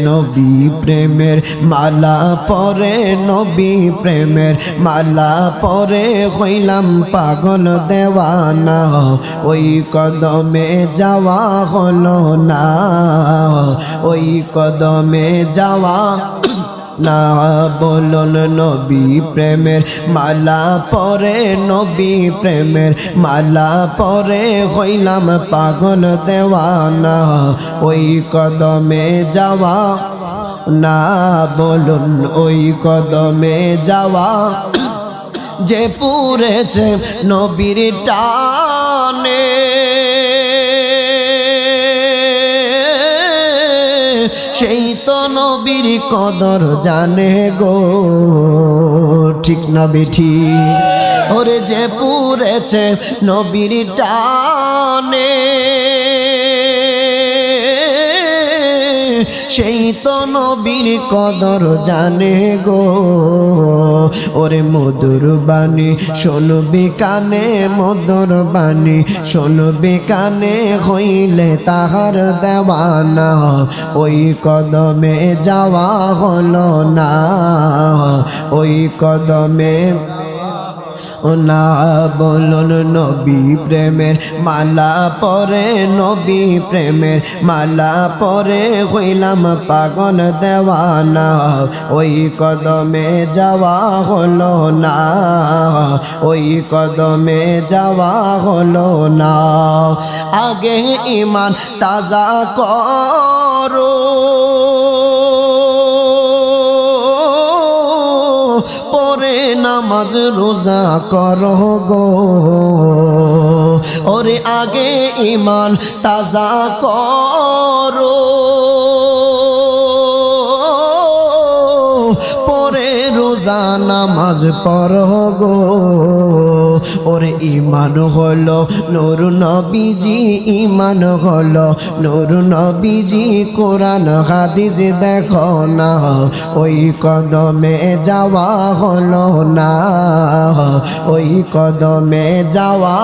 নবী প্রেমের মালা পরে, নবী প্রেমের মালা পরে হইলাম পাগল দেওয়ানা। ওই কদমে যাওয়া হলো না, ওই কদমে যাওয়া না। বলুন নবী প্রেমের মালা পরে, নবী প্রেমের মালা পরে হইলাম পাগল দেওয়ানা। ওই কদমে যাওয়া না, বলুন ওই কদমে যাওয়া যে পুরেছে নবীর টানে, সেই তো নবীর কদর জানে গো। ঠিক না বেঠি? ওরে যে পুরেছে নবীর টানে, সেই তো নবীর কদর জানে গো। ওরে মধুর বাণী শুনবি কানে, মধুর বাণী শুনবি কানে, হইলে তাহার দেওয়ানা। ওই কদমে যাওয়া হলো না, ওই কদমে না। বলুন নবী প্রেমের মালা পরে, নবী প্রেমের মালা পরে হইলাম পাগল দেওয়ানা। ওই কদমে যাওয়া হলো না, ওই কদমে যাওয়া হলো না। আগে ঈমান তাজা করো, পরে নামাজ রোজা করো গো। ওরে আগে ঈমান তাজা করো, পরে রোজা নামাজ পড়ো গো। ওরে ঈমান হলো নূর নবীজি, ঈমান হলো নূর নবীজি। কোরআন হাদিস দেখো না, ওই কদমে যাওয়া হলো না, ওই কদমে যাওয়া